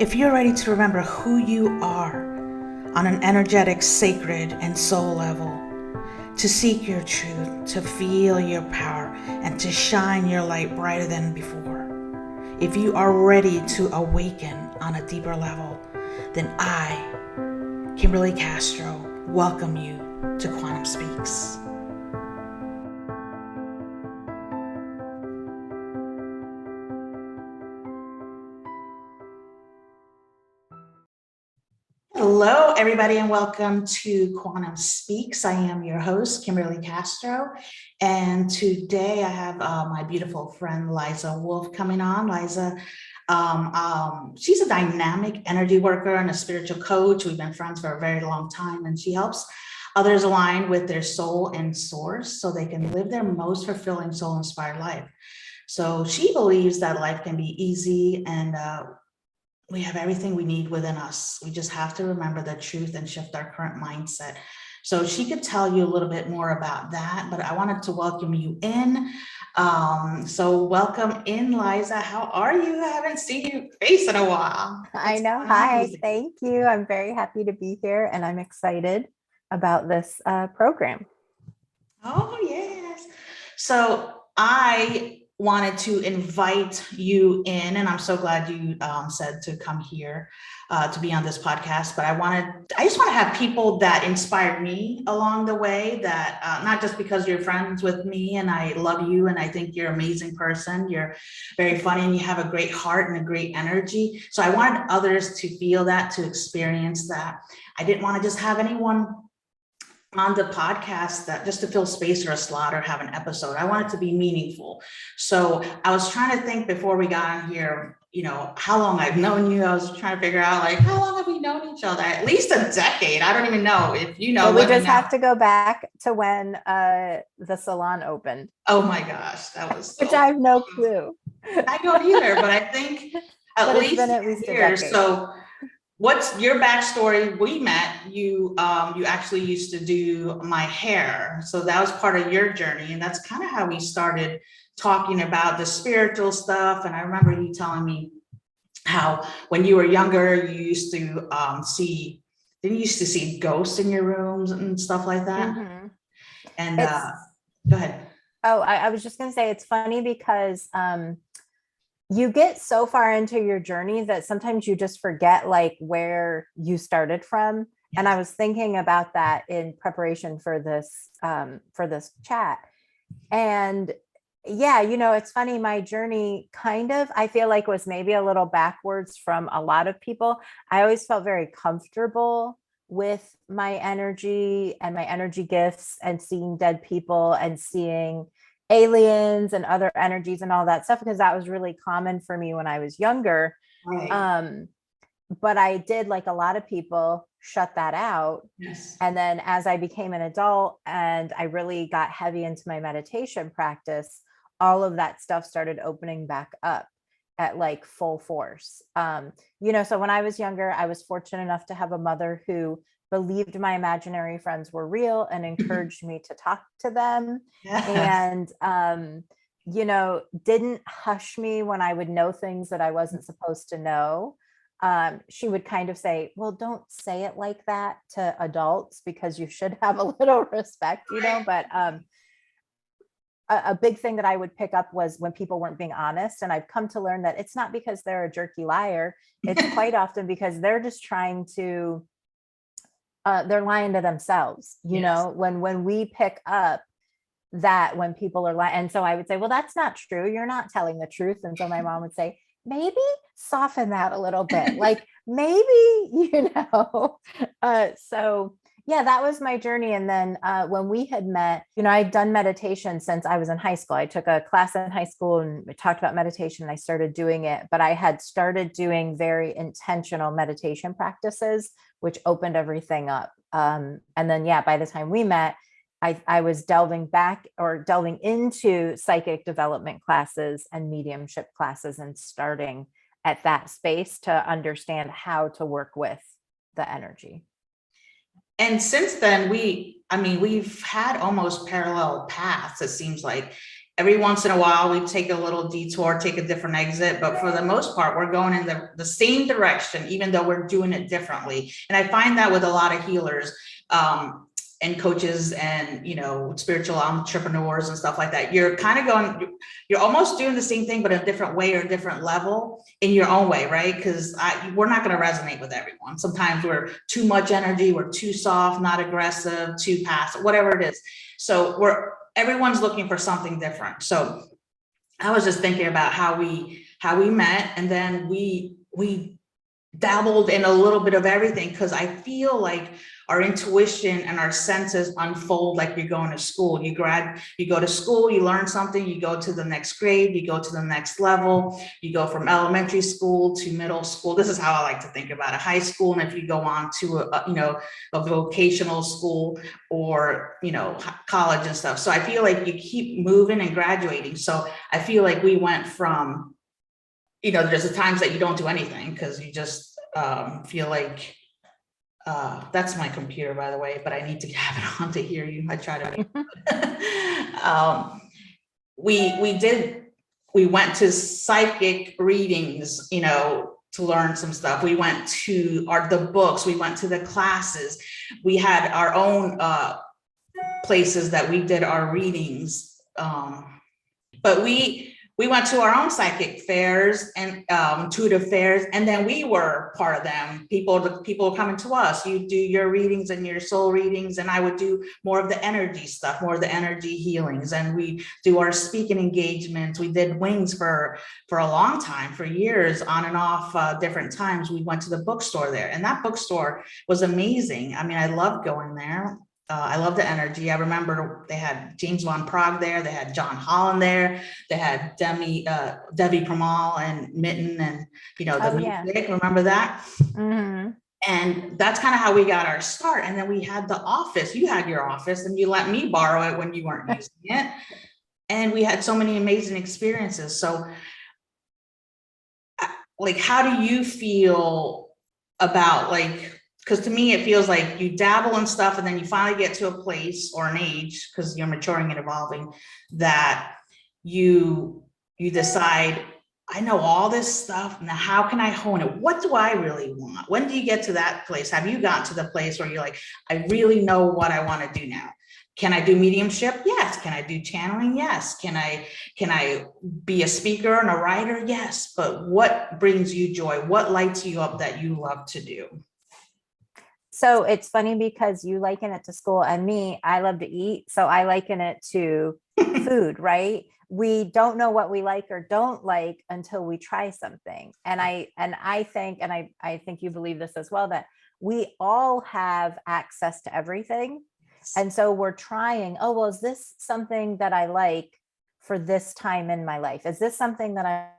If you're ready to remember who you are on an energetic, sacred, and soul level, to seek your truth, to feel your power, and to shine your light brighter than before, if you are ready to awaken on a deeper level, then I, Kymberly Castro, welcome you to Quantum Speaks. Hello, everybody, and welcome to Quantum Speaks. I am your host, Kymberly Castro, and today I have my beautiful friend, Liza Wolf, coming on. Liza, she's a dynamic energy worker and a spiritual coach. We've been friends for a very long time, and she helps others align with their soul and source so they can live their most fulfilling soul-inspired life. So she believes that life can be easy and we have everything we need within us. We just have to remember the truth and shift our current mindset. So she could tell you a little bit more about that, but I wanted to welcome you in. So welcome in, Liza. How are you? I haven't seen your face in a while. I know. Hi, thank you. I'm very happy to be here and I'm excited about this program. Oh, yes. So I wanted to invite you in, and I'm so glad you said to come here to be on this podcast. But I just want to have people that inspired me along the way, that not just because you're friends with me and I love you and I think you're an amazing person, you're very funny and you have a great heart and a great energy. So I wanted others to feel that, to experience that. I didn't want to just have anyone on the podcast that just to fill space or a slot or have an episode. I want it to be meaningful. So I was trying to think before we got on here, you know, how long I've known you. I was trying to figure out like, how long have we known each other? At least a decade. I don't even know if you know. Well, we just have to go back to when the salon opened. Oh my gosh, that was so which I have no clue. I don't either, but I think at least a year. So what's your backstory? We met you. You actually used to do my hair, so that was part of your journey, and that's kind of how we started talking about the spiritual stuff. And I remember you telling me how when you were younger, you used to didn't you used to see ghosts in your rooms and stuff like that. Mm-hmm. And go ahead. Oh, I was just gonna say it's funny because you get so far into your journey that sometimes you just forget like where you started from. Yes. And I was thinking about that in preparation for this chat. And yeah, you know, it's funny, my journey kind of, I feel like was maybe a little backwards from a lot of people. I always felt very comfortable with my energy and my energy gifts and seeing dead people and seeing aliens and other energies and all that stuff, because that was really common for me when I was younger. Right. But I did, like a lot of people, shut that out. Yes. And then as I became an adult and I really got heavy into my meditation practice, all of that stuff started opening back up at like full force. You know, so when I was younger, I was fortunate enough to have a mother who believed my imaginary friends were real and encouraged me to talk to them. Yes. And, you know, didn't hush me when I would know things that I wasn't supposed to know. She would kind of say, well, don't say it like that to adults because you should have a little respect, you know, but a big thing that I would pick up was when people weren't being honest. And I've come to learn that it's not because they're a jerky liar. It's quite often because they're just trying to they're lying to themselves, you yes. know, when we pick up that when people are lying. And so I would say, well, that's not true. You're not telling the truth. And so my mom would say, maybe soften that a little bit. Like maybe, you know, so yeah, that was my journey. And then when we had met, you know, I'd done meditation since I was in high school. I took a class in high school and we talked about meditation and I started doing it, but I had started doing very intentional meditation practices, which opened everything up. And then, yeah, by the time we met, I was delving into psychic development classes and mediumship classes and starting at that space to understand how to work with the energy. And since then, we've had almost parallel paths, it seems like. Every once in a while, we take a little detour, take a different exit, but for the most part, we're going in the same direction, even though we're doing it differently. And I find that with a lot of healers, and coaches and, spiritual entrepreneurs and stuff like that. You're kind of going, you're almost doing the same thing, but a different way or a different level in your own way, right? Because we're not going to resonate with everyone. Sometimes we're too much energy, we're too soft, not aggressive, too passive, whatever it is. So everyone's looking for something different. So I was just thinking about how we met, and then we dabbled in a little bit of everything, because I feel like our intuition and our senses unfold like you're going to school. You go to school, you learn something, you go to the next grade, you go to the next level, you go from elementary school to middle school. This is how I like to think about it, high school. And if you go on to a vocational school or, college and stuff. So I feel like you keep moving and graduating. So I feel like we went from, there's the times that you don't do anything because you just feel like, that's my computer, by the way, but I need to have it on to hear you. I try to. We went to psychic readings, to learn some stuff. We went to the books. We went to the classes. We had our own places that we did our readings. But we went to our own psychic fairs and intuitive fairs, and then we were part of them. People coming to us. You do your readings and your soul readings, and I would do more of the energy stuff, more of the energy healings, and we do our speaking engagements. We did wings for a long time, for years, on and off, different times. We went to the bookstore there, and that bookstore was amazing. I mean, I loved going there. I love the energy. I remember they had James Von Prague there. They had John Holland there. They had Debbie Pramal and Mitten and, music. Remember that? Mm-hmm. And that's kind of how we got our start. And then we had the office. You had your office and you let me borrow it when you weren't using it. And we had so many amazing experiences. So how do you feel about because to me, it feels like you dabble in stuff and then you finally get to a place or an age, because you're maturing and evolving, that you decide, I know all this stuff. Now, how can I hone it? What do I really want? When do you get to that place? Have you gotten to the place where you're like, I really know what I want to do now? Can I do mediumship? Yes. Can I do channeling? Yes. Can I be a speaker and a writer? Yes. But what brings you joy? What lights you up that you love to do? So it's funny because you liken it to school, and me, I love to eat. So I liken it to food, right? We don't know what we like or don't like until we try something. And I think you believe this as well, that we all have access to everything. And so we're trying, is this something that I like for this time in my life? Is this something that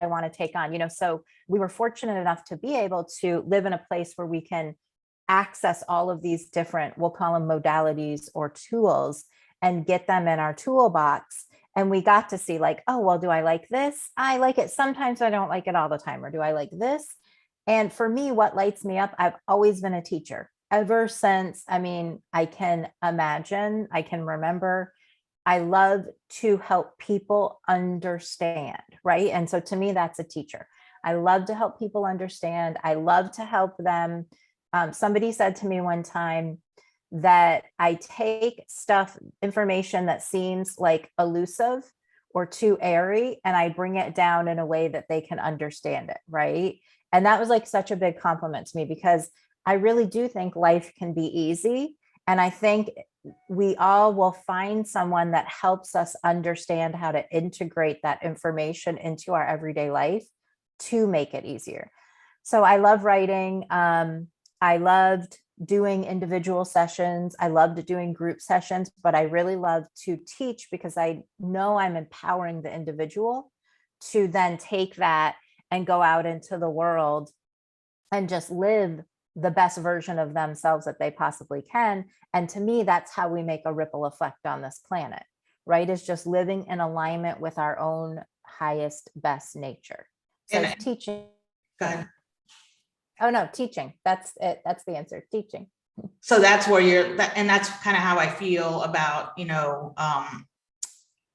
I want to take on? So we were fortunate enough to be able to live in a place where we can access all of these different, we'll call them modalities or tools, and get them in our toolbox. And we got to see do I like this? I like it sometimes, I don't like it all the time. Or do I like this? And for me, what lights me up, I've always been a teacher ever since. I can imagine, I can remember, I love to help people understand, right? And so to me, that's a teacher. I love to help people understand. I love to help them. Somebody said to me one time that I take information that seems like elusive or too airy, and I bring it down in a way that they can understand it, right? And that was such a big compliment to me, because I really do think life can be easy. And I think we all will find someone that helps us understand how to integrate that information into our everyday life to make it easier. So I love writing. I loved doing individual sessions. I loved doing group sessions, but I really love to teach, because I know I'm empowering the individual to then take that and go out into the world and just live the best version of themselves that they possibly can. And to me, that's how we make a ripple effect on this planet, right? Is just living in alignment with our own highest, best nature. So it's teaching. Go ahead. Oh no, teaching. That's it. That's the answer. Teaching. So that's where and that's kind of how I feel about,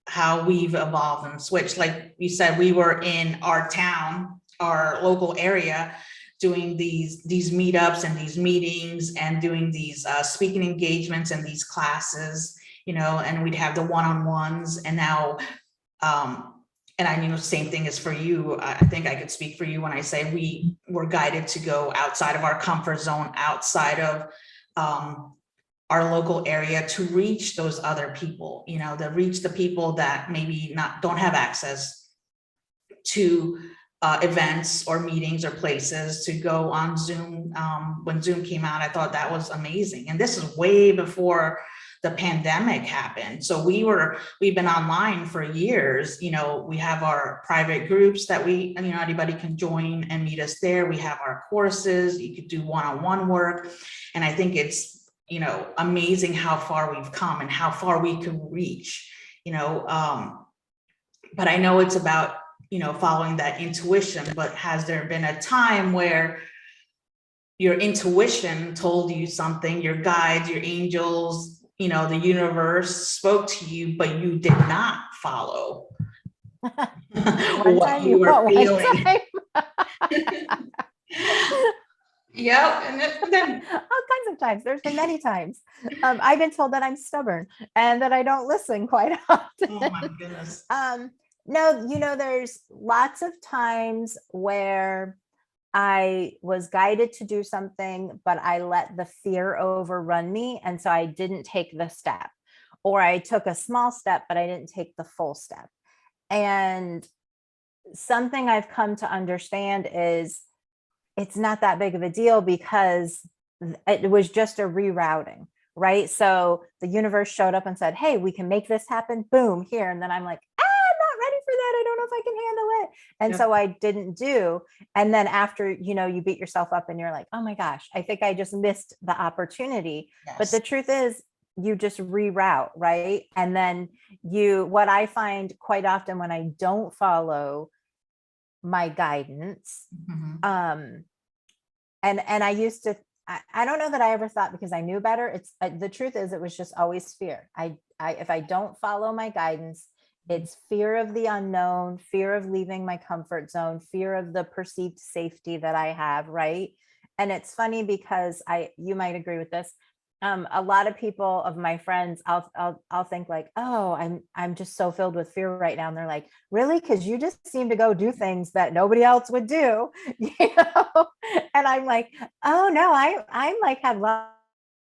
how we've evolved and switched. Like you said, we were in our town, our local area, doing these meetups and these meetings and doing these speaking engagements and these classes, you know, and we'd have the one-on-ones. And now, and I know the same thing is for you. I think I could speak for you when I say we were guided to go outside of our comfort zone, outside of our local area, to reach those other people, you know, to reach the people that maybe don't have access to events or meetings or places, to go on Zoom. When Zoom came out, I thought that was amazing. And this is way before the pandemic happened. So we've been online for years. You know, we have our private groups that anybody can join and meet us there. We have our courses, you could do one-on-one work. And I think it's, you know, amazing how far we've come and how far we can reach, you know, but I know it's about, you know, following that intuition. But has there been a time where your intuition told you something, your guides, your angels, you know, the universe spoke to you, but you did not follow what you were feeling? Yep. And then all kinds of times. There's been many times. I've been told that I'm stubborn and that I don't listen quite often. oh my goodness. No, you know, there's lots of times where I was guided to do something, but I let the fear overrun me. And so I didn't take the step, or I took a small step, but I didn't take the full step. And something I've come to understand is it's not that big of a deal, because it was just a rerouting, right? So the universe showed up and said, hey, we can make this happen. Boom, here. And then I'm like, I'm not ready for that. I don't know if I can handle it. And so I didn't do. And then after, you know, you beat yourself up and you're like, oh my gosh, I think I just missed the opportunity. Yes. But the truth is, you just reroute, right? And then what I find quite often when I don't follow my guidance, and I used to, I don't know that I ever thought because I knew better. It's the truth is, it was just always fear. If I don't follow my guidance, it's fear of the unknown, fear of leaving my comfort zone, fear of the perceived safety that I have, right? And it's funny because you might agree with this. A lot of people of my friends, I'll think like, oh, I'm just so filled with fear right now. And they're like, really? Because you just seem to go do things that nobody else would do, you know? And I'm like, oh no, I'm like have a lot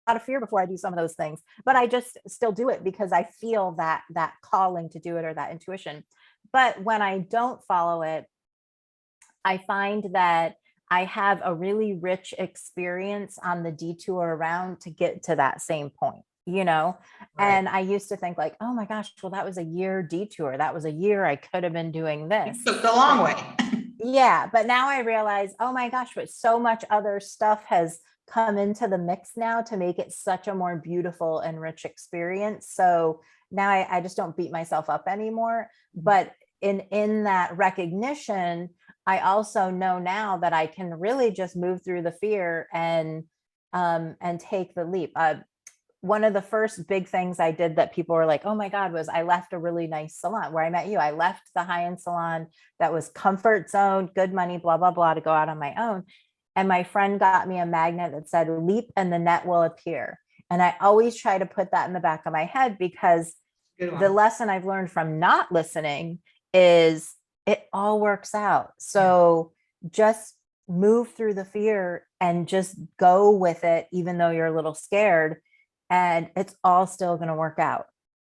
of fear before I do some of those things, but I just still do it because I feel that calling to do it, or that intuition. But when I don't follow it, I find that I have a really rich experience on the detour around to get to that same point, you know? Right. And I used to think like, oh my gosh, well, that was a year detour. That was a year I could have been doing this. It took the long way. Yeah. But now I realize, oh my gosh, but so much other stuff has come into the mix now to make it such a more beautiful and rich experience. So now I just don't beat myself up anymore. But in that recognition, I also know now that I can really just move through the fear and take the leap. One of the first big things I did that people were like, oh my God, was I left a really nice salon where I met you. I left the high-end salon that was comfort zone, good money, blah, blah, blah, to go out on my own. And my friend got me a magnet that said, leap and the net will appear. And I always try to put that in the back of my head, because the lesson I've learned from not listening is it all works out. So just move through the fear and just go with it, even though you're a little scared, and it's all still going to work out.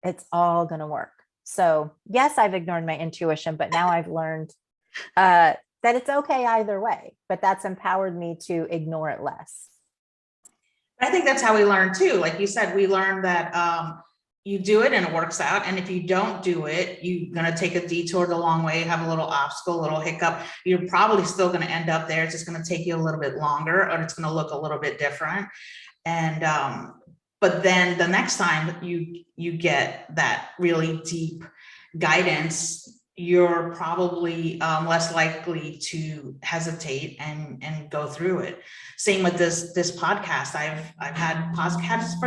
It's all going to work. So yes, I've ignored my intuition, but now I've learned that it's okay either way, but that's empowered me to ignore it less. I think that's how we learn too. Like you said, we learned that you do it and it works out. And if you don't do it, you're going to take a detour the long way, have a little obstacle, a little hiccup. You're probably still going to end up there. It's just going to take you a little bit longer, or it's going to look a little bit different. And, but then the next time you get that really deep guidance, you're probably less likely to hesitate and go through it. Same with this podcast. I've had podcasts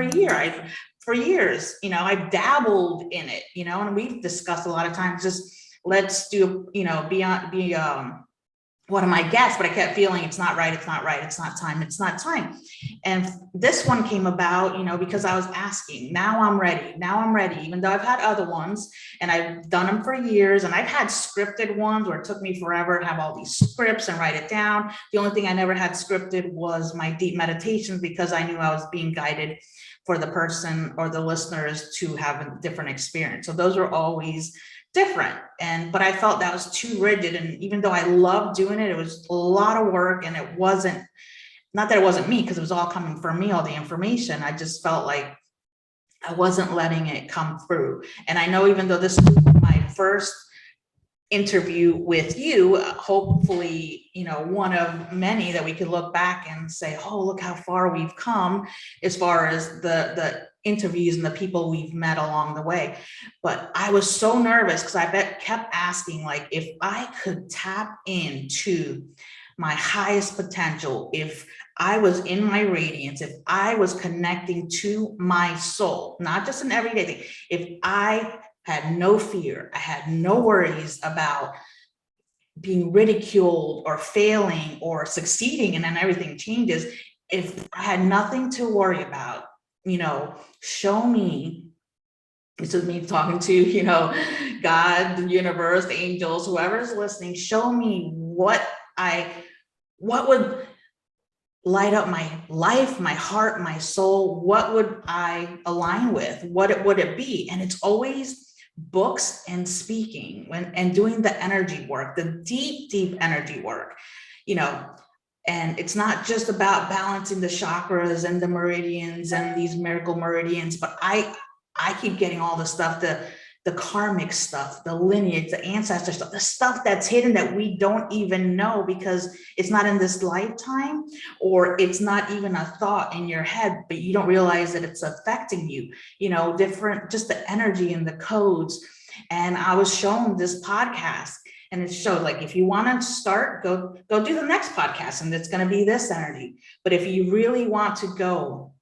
for years, you know, I've dabbled in it, you know, and we've discussed a lot of times, just let's do, you know, be one of my guests, but I kept feeling it's not right, it's not right, it's not time, it's not time. And this one came about, you know, because I was asking, now I'm ready, even though I've had other ones and I've done them for years, and I've had scripted ones where it took me forever to have all these scripts and write it down. The only thing I never had scripted was my deep meditations, because I knew I was being guided for the person or the listeners to have a different experience. So those were always different. But I felt that was too rigid. And even though I loved doing it, it was a lot of work, and it wasn't, not that it wasn't me, because it was all coming from me, all the information. I just felt like I wasn't letting it come through. And I know, even though this was my first interview with you, hopefully, you know, one of many that we could look back and say, oh, look how far we've come as far as the interviews and the people we've met along the way. But I was so nervous, because I kept asking, like, if I could tap into my highest potential, if I was in my radiance, if I was connecting to my soul, not just an everyday thing, if I had no fear, I had no worries about being ridiculed or failing or succeeding, and then everything changes. If I had nothing to worry about, you know, show me, this is me talking to, you know, God, the universe, the angels, whoever's listening, show me what would light up my life, my heart, my soul. What would I align with? What would it be? And it's always books and speaking, and doing the energy work, the deep energy work, you know. And it's not just about balancing the chakras and the meridians and these miracle meridians, but I keep getting all the stuff, the karmic stuff, the lineage, the ancestor stuff, the stuff that's hidden that we don't even know, because it's not in this lifetime, or it's not even a thought in your head, but you don't realize that it's affecting you, you know, different, just the energy and the codes. And I was shown this podcast, and it showed, like, if you want to start, go do the next podcast, and it's going to be this energy. But if you really want to go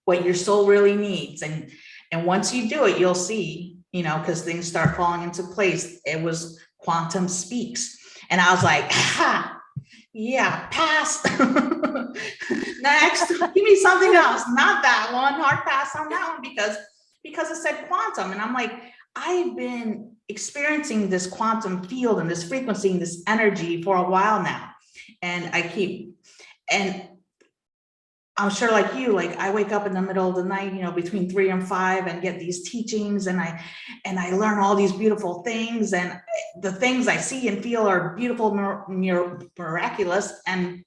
what your soul really needs, and once you do it, you'll see, you know, because things start falling into place. It was Quantum Speaks. And I was like, yeah, pass. Next, give me something else. Not that one, hard pass on that one, because it said quantum. And I'm like, I've been experiencing this quantum field and this frequency and this energy for a while now. And and I'm sure, like you, like, I wake up in the middle of the night, you know, between 3 and 5, and get these teachings, and I learn all these beautiful things, and the things I see and feel are beautiful, miraculous, and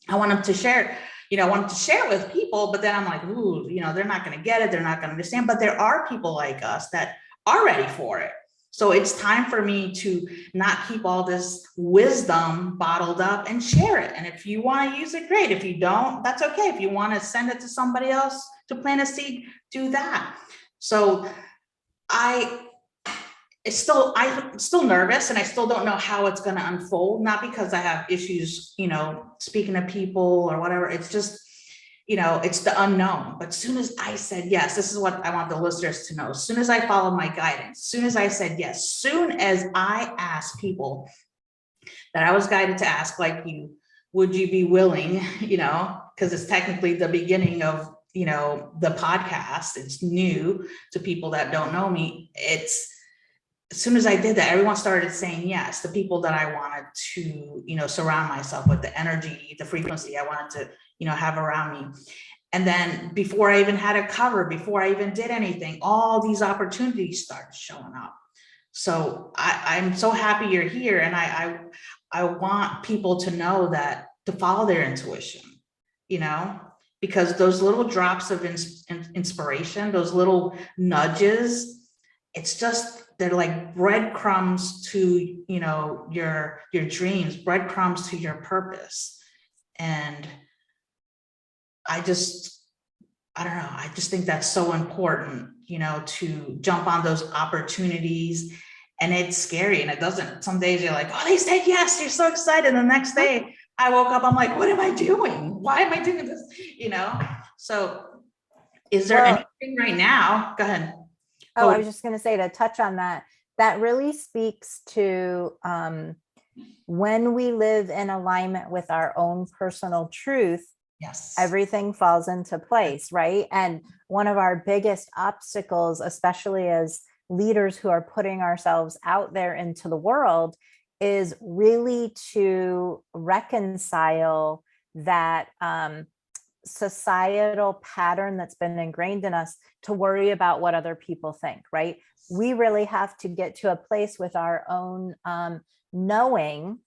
I want them to share, you know, I want to share it with people. But then I'm like, ooh, you know, they're not going to get it, they're not going to understand. But there are people like us that are ready for it. So it's time for me to not keep all this wisdom bottled up and share it. And if you want to use it, great. If you don't, that's okay. If you want to send it to somebody else to plant a seed, do that. So I'm still nervous, and I still don't know how it's going to unfold. Not because I have issues, you know, speaking to people or whatever. It's just, you know, it's the unknown. But as soon as I said yes, this is what I want the listeners to know. As soon as I followed my guidance, as soon as I said yes, as soon as I asked people that I was guided to ask, like you, would you be willing, you know, because it's technically the beginning of, you know, the podcast. It's new to people that don't know me. It's, as soon as I did that, everyone started saying yes. The people that I wanted to, you know, surround myself with, the energy, the frequency I wanted to, you know, have around me. And then before I even had a cover, before I even did anything, all these opportunities started showing up. So I'm so happy you're here. And I want people to know that, to follow their intuition, you know, because those little drops of inspiration, those little nudges, it's just, they're like breadcrumbs to, you know, your dreams, breadcrumbs to your purpose. And I don't know, I just think that's so important, you know, to jump on those opportunities And it's scary, and it doesn't, some days you're like, oh, they said yes, you're so excited. And the next day I woke up, I'm like, what am I doing? Why am I doing this? So is there anything right now? Go ahead. Oh, I was just going to say, to touch on that, that really speaks to when we live in alignment with our own personal truth, Yes, everything falls into place, right? And one of our biggest obstacles, especially as leaders who are putting ourselves out there into the world, is really to reconcile that societal pattern that's been ingrained in us to worry about what other people think, right? We really have to get to a place with our own knowing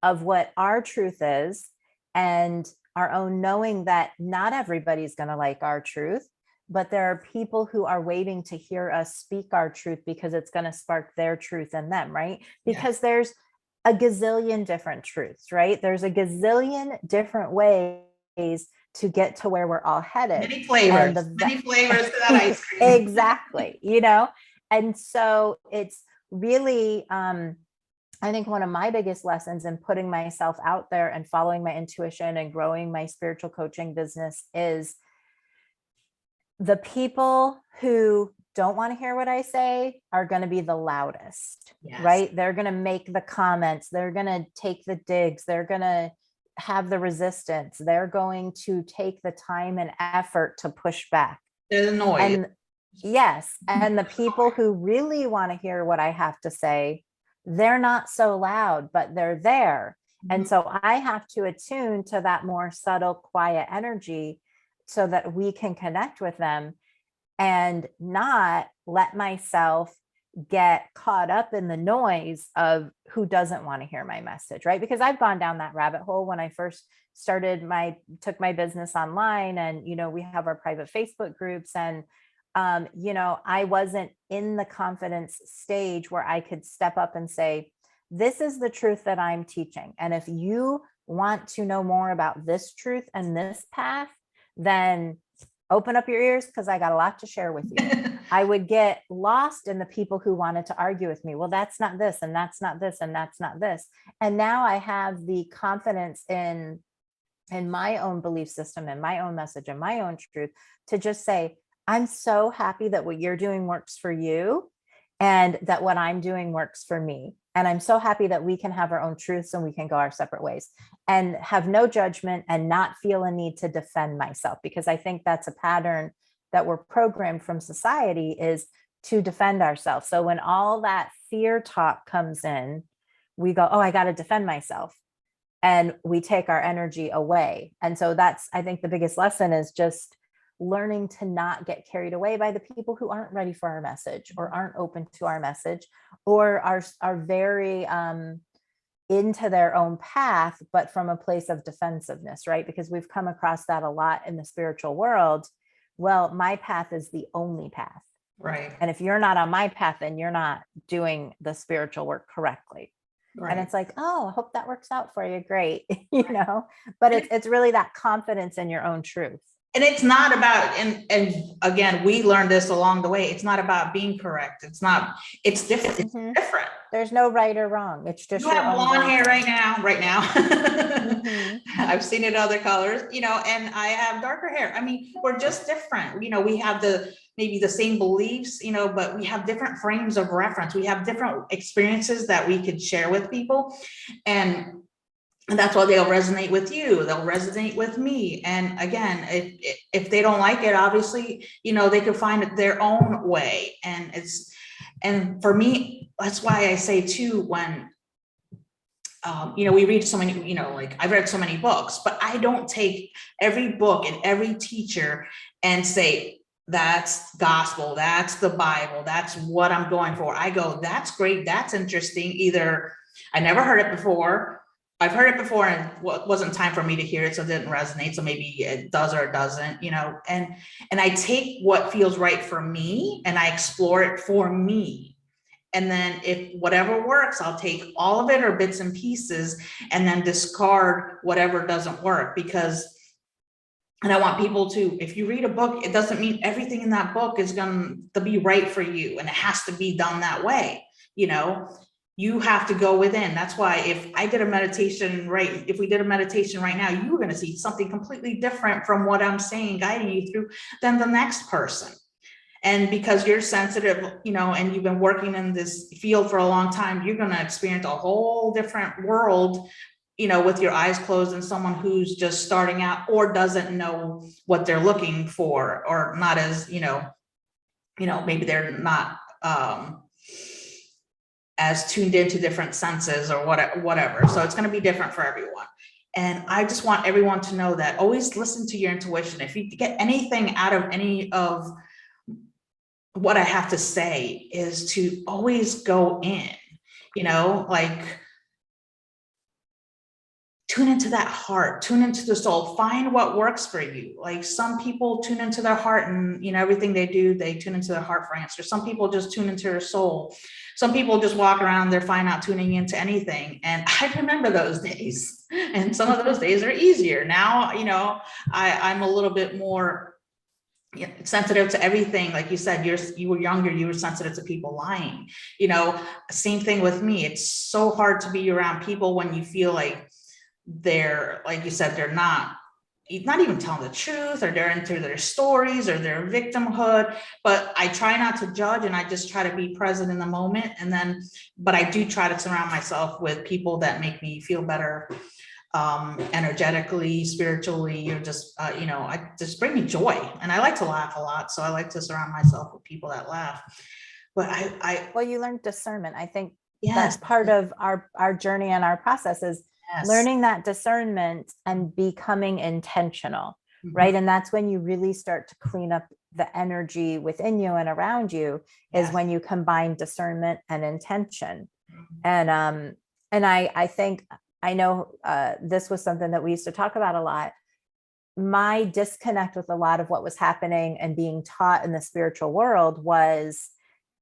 of what our truth is, and our own knowing that not everybody's going to like our truth, but there are people who are waiting to hear us speak our truth because it's going to spark their truth in them, right? Because there's a gazillion different truths, right? There's a gazillion different ways to get to where we're all headed. Many flavors to that ice cream. Exactly, and so it's really, I think one of my biggest lessons in putting myself out there and following my intuition and growing my spiritual coaching business is the people who don't want to hear what I say are going to be the loudest, right? They're going to make the comments. They're going to take the digs. They're going to have the resistance. They're going to take the time and effort to push back. They're the noise. And yes. And the people who really want to hear what I have to say, they're not so loud, but they're there. And so I have to attune to that more subtle, quiet energy so that we can connect with them and not let myself get caught up in the noise of who doesn't want to hear my message, right? Because I've gone down that rabbit hole when I first took my business online, and, we have our private Facebook groups, and I wasn't in the confidence stage where I could step up and say, this is the truth that I'm teaching. And if you want to know more about this truth and this path, then open up your ears, because I got a lot to share with you. I would get lost in the people who wanted to argue with me. Well, that's not this, and that's not this, and that's not this. And now I have the confidence in my own belief system and my own message and my own truth to just say, I'm so happy that what you're doing works for you, and that what I'm doing works for me. And I'm so happy that we can have our own truths and we can go our separate ways and have no judgment and not feel a need to defend myself, because I think that's a pattern that we're programmed from society, is to defend ourselves. So when all that fear talk comes in, we go, oh, I got to defend myself. And we take our energy away. And so that's, I think the biggest lesson is just learning to not get carried away by the people who aren't ready for our message, or aren't open to our message, or are very into their own path, but from a place of defensiveness, right? Because we've come across that a lot in the spiritual world. Well, my path is the only path. Right. And if you're not on my path, then you're not doing the spiritual work correctly. Right. And it's like, oh, I hope that works out for you. Great. But it's really that confidence in your own truth. And it's not about, and again, we learned this along the way. It's not about being correct. It's different. It's different. There's no right or wrong. It's just, you have blonde hair right now. I've seen it other colors, and I have darker hair. I mean, we're just different. We have maybe the same beliefs, but we have different frames of reference. We have different experiences that we could share with people. And that's why they'll resonate with you. They'll resonate with me. And again, if they don't like it, obviously, they could find it their own way. And for me, that's why I say too, when, we read so many, like I've read so many books, but I don't take every book and every teacher and say, that's gospel, that's the Bible, that's what I'm going for. I go, that's great. That's interesting. Either I never heard it before, I've heard it before, and it wasn't time for me to hear it, so it didn't resonate. So maybe it does or it doesn't, and I take what feels right for me and I explore it for me. And then if whatever works, I'll take all of it or bits and pieces and then discard whatever doesn't work. And I want people to, if you read a book, it doesn't mean everything in that book is going to be right for you, and it has to be done that way. you know, you have to go within. That's why if I did a meditation, right, if we did a meditation right now, you were going to see something completely different from what I'm saying, guiding you through, than the next person. And because you're sensitive, you know, and you've been working in this field for a long time, you're going to experience a whole different world, you know, with your eyes closed, than someone who's just starting out or doesn't know what they're looking for, or not as, maybe they're not as tuned into different senses or whatever. So it's going to be different for everyone. And I just want everyone to know that always listen to your intuition. If you get anything out of any of what I have to say, is to always go in, like tune into that heart, tune into the soul, find what works for you. Like some people tune into their heart and, everything they do, they tune into their heart for answers. Some people just tune into their soul. Some people just walk around, they're fine not tuning into anything. And I remember those days, and some of those days are easier. Now, I'm a little bit more sensitive to everything. Like you said, you were younger, you were sensitive to people lying, same thing with me. It's so hard to be around people when you feel like they're, like you said, they're not even telling the truth, or they're into their stories or their victimhood. But I try not to judge, and I just try to be present in the moment. But I do try to surround myself with people that make me feel better, energetically, spiritually, or just, I just bring me joy. And I like to laugh a lot. So I like to surround myself with people that laugh. But well, you learned discernment. I think yes, that's part of our journey and our process is learning that discernment and becoming intentional, right? And that's when you really start to clean up the energy within you and around you, is when you combine discernment and intention. And I think, I know this was something that we used to talk about a lot. My disconnect with a lot of what was happening and being taught in the spiritual world was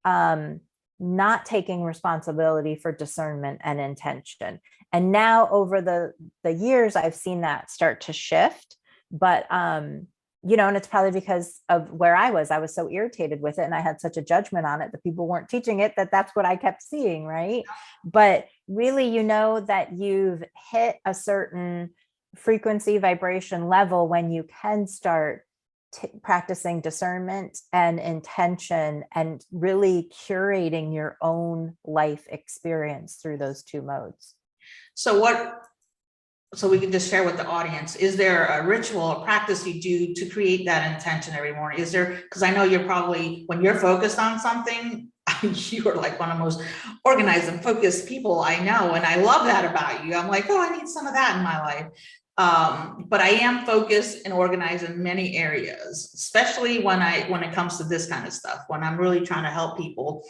not taking responsibility for discernment and intention. And now over the years, I've seen that start to shift. But, and it's probably because of where I was so irritated with it. And I had such a judgment on it that people weren't teaching it, that's what I kept seeing. Right. But really, that you've hit a certain frequency, vibration level when you can start practicing discernment and intention, and really curating your own life experience through those two modes. So we can just share with the audience, is there a ritual or practice you do to create that intention every morning? Is there, because I know you're probably, when you're focused on something, you are like one of the most organized and focused people I know. And I love that about you. I'm like, oh, I need some of that in my life. But I am focused and organized in many areas, especially when it comes to this kind of stuff, when I'm really trying to help people,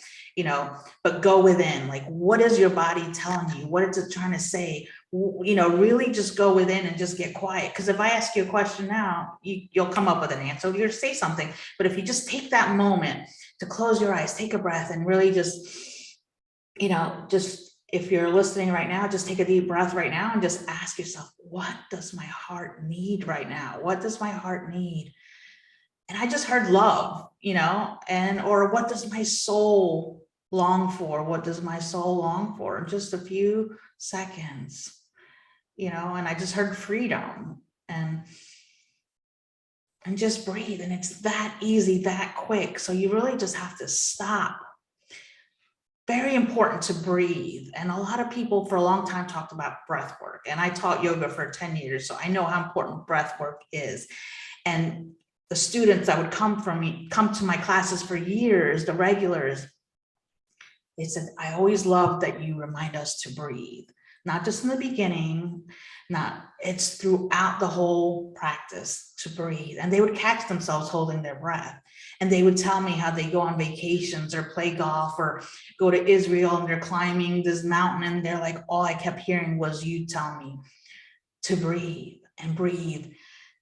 but go within, like, what is your body telling you? What is it trying to say? Really just go within and just get quiet. Because if I ask you a question now, you'll come up with an answer, you'll say something. But if you just take that moment to close your eyes, take a breath, and really just, if you're listening right now, just take a deep breath right now and just ask yourself, what does my heart need right now? What does my heart need? And I just heard love, or what does my soul long for? What does my soul long for? In just a few seconds, and I just heard freedom, and just breathe. And it's that easy, that quick. So you really just have to stop. Very important to breathe. And a lot of people for a long time talked about breath work. And I taught yoga for 10 years. So I know how important breath work is. And the students that would come to my classes for years, the regulars, they said, I always love that you remind us to breathe, not just in the beginning, it's throughout the whole practice to breathe. And they would catch themselves holding their breath. And they would tell me how they go on vacations or play golf or go to Israel, and they're climbing this mountain. And they're like, all I kept hearing was you tell me to breathe, and breathe,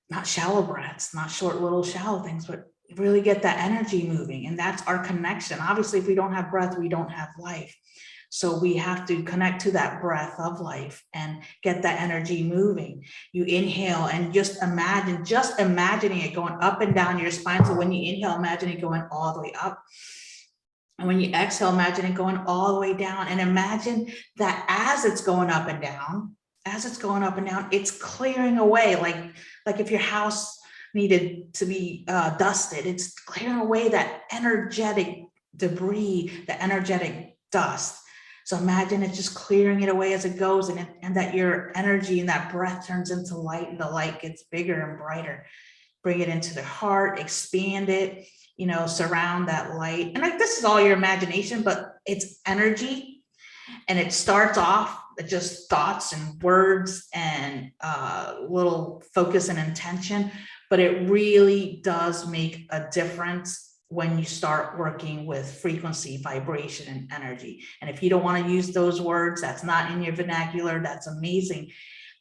not shallow breaths, not short little shallow things, but really get that energy moving. And that's our connection. Obviously, if we don't have breath, we don't have life. So we have to connect to that breath of life and get that energy moving. You inhale and just imagining it going up and down your spine. So when you inhale, imagine it going all the way up. And when you exhale, imagine it going all the way down, and imagine that as it's going up and down, it's clearing away, like if your house needed to be dusted, it's clearing away that energetic debris, the energetic dust. So imagine it just clearing it away as it goes, and that your energy and that breath turns into light, and the light gets bigger and brighter. Bring it into the heart, expand it, surround that light. And like, this is all your imagination, but it's energy. And it starts off just thoughts and words and little focus and intention, but it really does make a difference when you start working with frequency, vibration, and energy. And if you don't want to use those words, that's not in your vernacular, that's amazing.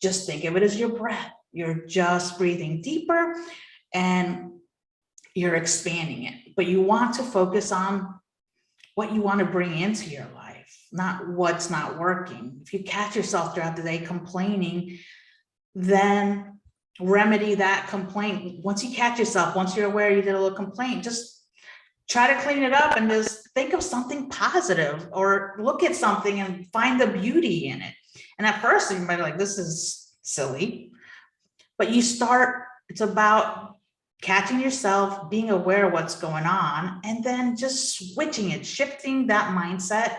Just think of it as your breath. You're just breathing deeper and you're expanding it, but you want to focus on what you want to bring into your life, not what's not working. If you catch yourself throughout the day complaining, then remedy that complaint. Once you catch yourself, once you're aware you did a little complaint, just try to clean it up and just think of something positive, or look at something and find the beauty in it. And at first you might be like, this is silly, but it's about catching yourself, being aware of what's going on, and then just switching it, shifting that mindset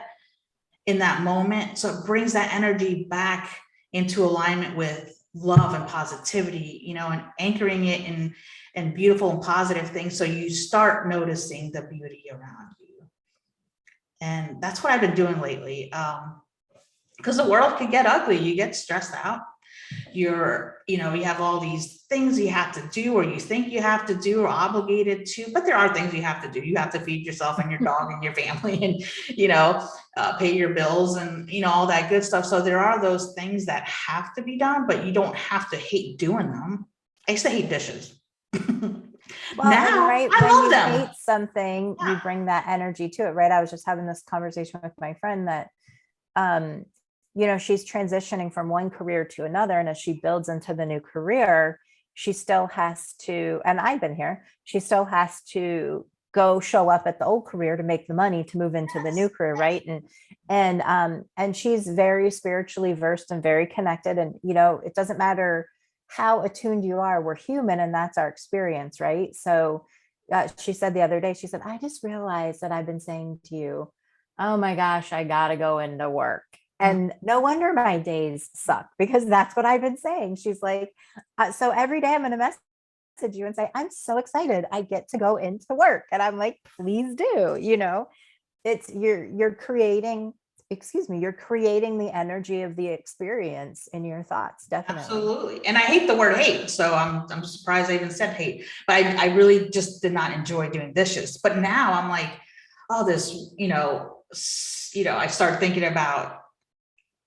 in that moment. So it brings that energy back into alignment with love and positivity, and anchoring it in beautiful and positive things. So you start noticing the beauty around you. And that's what I've been doing lately. Because the world can get ugly. You get stressed out. You have all these things you have to do, or you think you have to do, or obligated to, but there are things you have to do. You have to feed yourself and your dog and your family, and pay your bills, and all that good stuff. So there are those things that have to be done, but you don't have to hate doing them. I used to hate dishes. Well, now right, I when love you them. hate something, you bring that energy to it, right? I was just having this conversation with my friend that she's transitioning from one career to another. And as she builds into the new career, she still has to, and I've been here, she still has to go show up at the old career to make the money to move into the new career. Right. And she's very spiritually versed and very connected. And, it doesn't matter how attuned you are, we're human, and that's our experience. Right. So she said the other day, she said, I just realized that I've been saying to you, oh my gosh, I got to go into work. And no wonder my days suck, because that's what I've been saying. She's like, so every day I'm going to message you and say, I'm so excited I get to go into work. And I'm like, please do. It's you're creating the energy of the experience in your thoughts. Definitely. Absolutely. And I hate the word hate. So I'm surprised I even said hate, but I really just did not enjoy doing dishes. But now I'm like, oh, this, I start thinking about,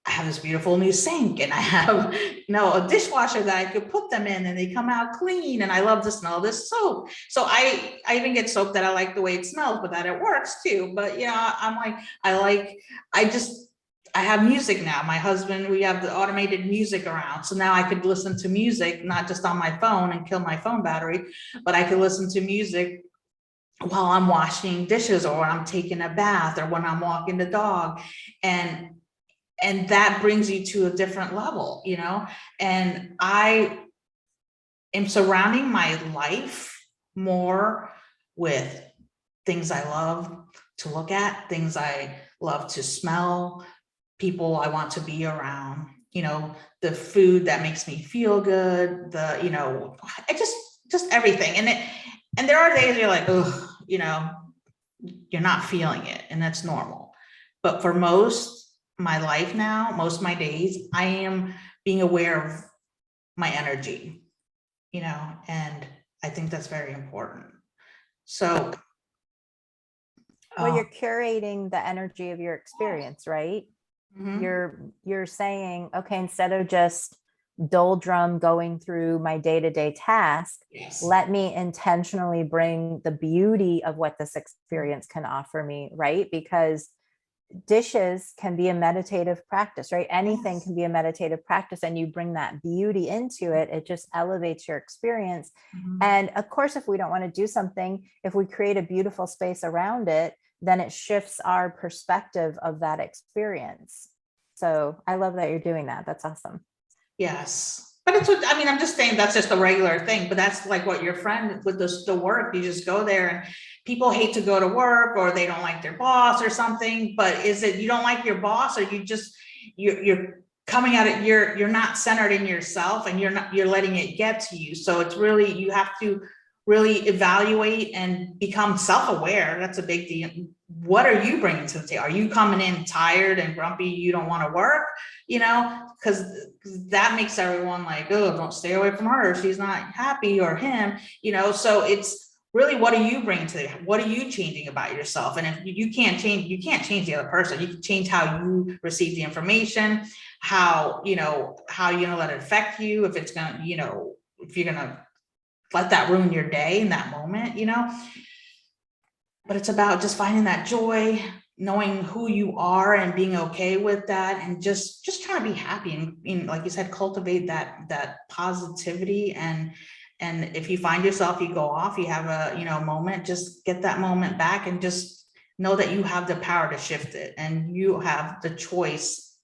I have this beautiful new sink, and I have, a dishwasher that I could put them in and they come out clean. And I love the smell of this soap. So I even get soap that I like the way it smells, but that it works too. But I'm like, I have music now. My husband, we have the automated music around. So now I could listen to music, not just on my phone and kill my phone battery, but I could listen to music while I'm washing dishes, or when I'm taking a bath, or when I'm walking the dog. And that brings you to a different level, and I am surrounding my life more with things I love to look at, things I love to smell, people I want to be around, the food that makes me feel good, I just everything. And there are days you're like, oh, you're not feeling it, and that's normal. But for most my life now, most of my days, I am being aware of my energy, and I think that's very important. So Well, you're curating the energy of your experience, right? You're saying, okay, instead of just doldrum going through my day-to-day task, yes. Let me intentionally bring the beauty of what this experience can offer me, right? Because dishes can be a meditative practice, right? Anything Yes. can be a meditative practice, and you bring that beauty into it. It just elevates your experience. And of course, if we don't want to do something, if we create a beautiful space around it, then it shifts our perspective of that experience. So I love that you're doing that. That's awesome. Yes. But it's what, I mean, I'm just saying that's just a regular thing, but that's like what your friend with the work, you just go there and people hate to go to work or they don't like their boss or something, but is it, you don't like your boss or you just, you're coming at it, you're not centered in yourself and you're letting it get to you. So it's really, you have to really evaluate and become self-aware. That's a big deal. What are you bringing to the table? Are you coming in tired and grumpy? You don't want to work, because that makes everyone like, oh, don't stay away from her. She's not happy, or him, so it's really, what are you bringing to the, what are you changing about yourself? And if you can't change, the other person. You can change how you receive the information, how you're going to let it affect you. If it's going to, if you're going to let that ruin your day in that moment, but it's about just finding that joy, knowing who you are and being okay with that, and just trying to be happy and like you said, cultivate that positivity. And if you find yourself, you go off, you have a moment, just get that moment back and just know that you have the power to shift it, and you have the choice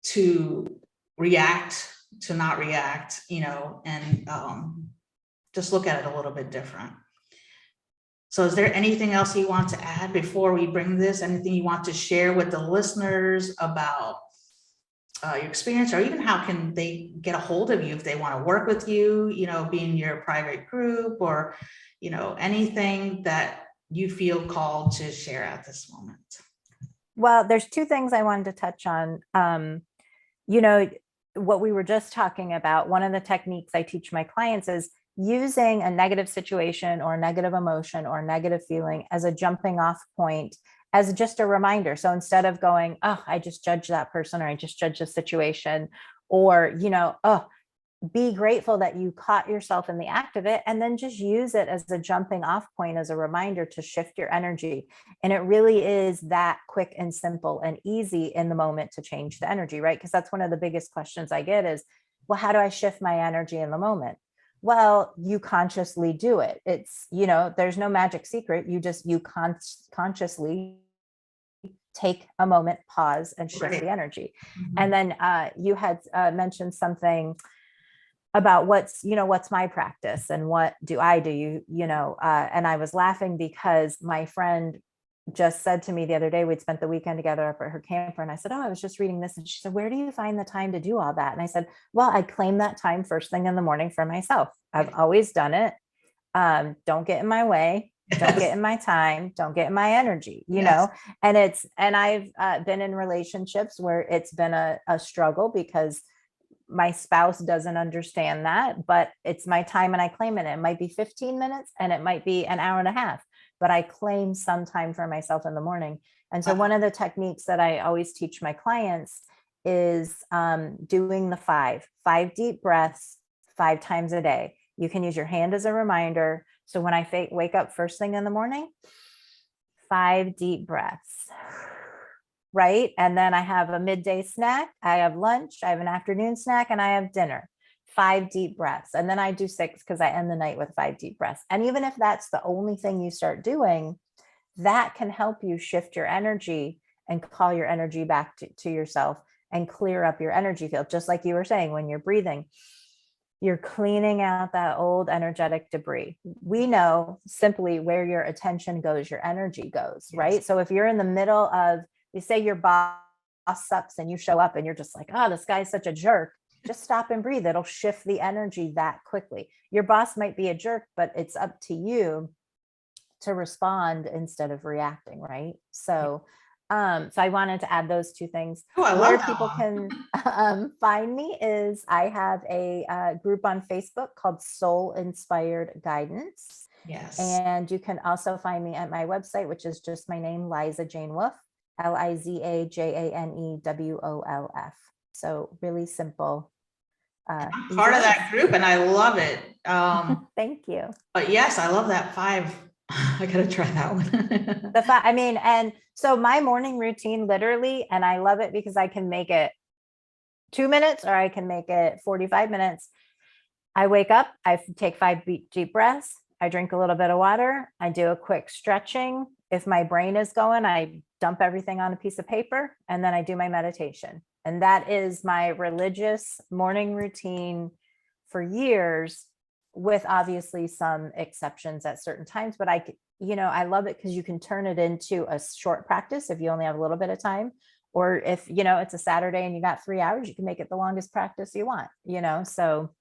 to react, to not react, and just look at it a little bit different. So is there anything else you want to add before we bring this? Anything you want to share with the listeners about your experience, or even how can they get a hold of you if they want to work with you, be in your private group, or, anything that you feel called to share at this moment? Well, there's two things I wanted to touch on. What we were just talking about, one of the techniques I teach my clients is using a negative situation or a negative emotion or a negative feeling as a jumping off point, as just a reminder. So instead of going, oh, I just judged that person, or I just judged the situation, or, oh, be grateful that you caught yourself in the act of it, and then just use it as a jumping off point, as a reminder to shift your energy. And it really is that quick and simple and easy in the moment to change the energy, right? Because that's one of the biggest questions I get is, well, how do I shift my energy in the moment? Well, you consciously do it. It's, there's no magic secret. You consciously take a moment, pause, and shift Right. the energy. Mhm. And then you had mentioned something about what's my practice and what do I do, and I was laughing because my friend just said to me the other day, we'd spent the weekend together up at her camper, and I said, oh, I was just reading this, and she said, where do you find the time to do all that? And I said, well, I claim that time first thing in the morning for myself. I've always done it. Don't get in my way. Don't get in my time. Don't get in my energy, Yes. and I've been in relationships where it's been a struggle because my spouse doesn't understand that, but it's my time and I claim it. It might be 15 minutes and it might be an hour and a half, but I claim some time for myself in the morning. And so one of the techniques that I always teach my clients is doing the five deep breaths 5 times a day. You can use your hand as a reminder. So when I wake up first thing in the morning, 5 deep breaths. Right? And then I have a midday snack, I have lunch, I have an afternoon snack, and I have dinner. 5 deep breaths. And then I do 6 because I end the night with 5 deep breaths. And even if that's the only thing you start doing, that can help you shift your energy and call your energy back to yourself and clear up your energy field. Just like you were saying, when you're breathing, you're cleaning out that old energetic debris. We know simply where your attention goes, your energy goes, right? Yes. So if you're in the middle of, you say your boss sucks and you show up and you're just like, oh, this guy's such a jerk, just stop and breathe. It'll shift the energy that quickly. Your boss might be a jerk, but it's up to you to respond instead of reacting, right? So I wanted to add those two things. Oh, I love Where that people one. can find me is I have a group on Facebook called Soul Inspired Guidance. Yes. And you can also find me at my website, which is just my name, Liza Jane Wolf, LizaJaneWolf. So really simple. I'm part of that group and I love it. Thank you. But yes, I love that 5. I gotta try that one. And so my morning routine literally, and I love it because I can make it 2 minutes or I can make it 45 minutes. I wake up, I take 5 deep breaths. I drink a little bit of water. I do a quick stretching. if my brain is going, I dump everything on a piece of paper and then I do my meditation. And that is my religious morning routine for years, with obviously some exceptions at certain times. But I love it because you can turn it into a short practice if you only have a little bit of time. Or if, it's a Saturday and you got 3 hours, you can make it the longest practice you want, so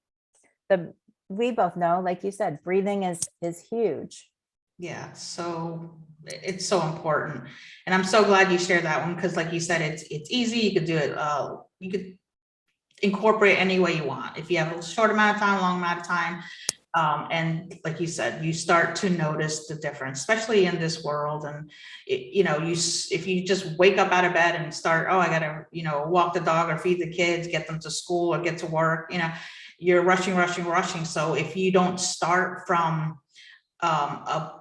we both know, like you said, breathing is huge. Yeah, so it's so important. And I'm so glad you shared that one, because like you said, it's easy. You could do it, you could incorporate any way you want. If you have a short amount of time, long amount of time. And like you said, you start to notice the difference, especially in this world. And if you just wake up out of bed and start, oh, I gotta, walk the dog or feed the kids, get them to school or get to work, you're rushing. So if you don't start from a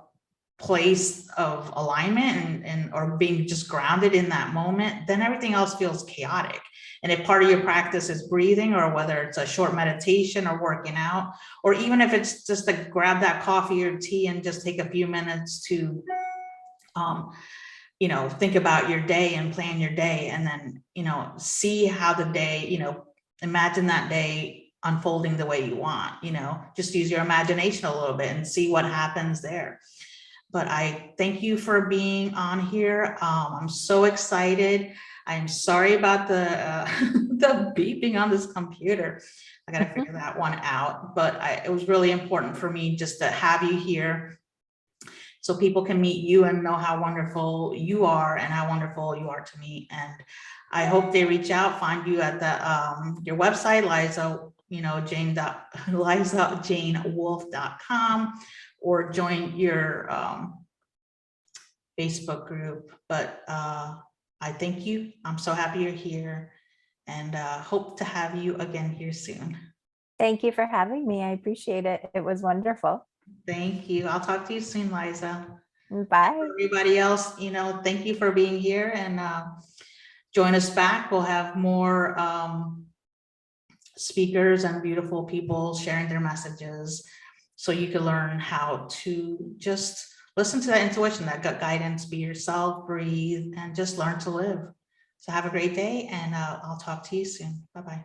place of alignment and or being just grounded in that moment, then everything else feels chaotic. And if part of your practice is breathing, or whether it's a short meditation or working out, or even if it's just to grab that coffee or tea and just take a few minutes to think about your day and plan your day, and then see how the day, imagine that day unfolding the way you want, just use your imagination a little bit and see what happens there. But I thank you for being on here. I'm so excited. I'm sorry about the the beeping on this computer. I got to figure that one out. But it was really important for me just to have you here, so people can meet you and know how wonderful you are and how wonderful you are to me. And I hope they reach out, find you at the your website, Liza, LizaJaneWolf.com, or join your Facebook group. But I thank you. I'm so happy you're here, and hope to have you again here soon. Thank you for having me. I appreciate it. It was wonderful. Thank you. I'll talk to you soon, Liza. Bye. For everybody else, thank you for being here, and join us back. We'll have more speakers and beautiful people sharing their messages, so you can learn how to just listen to that intuition, that gut guidance, be yourself, breathe, and just learn to live. So have a great day, and I'll talk to you soon. Bye-bye.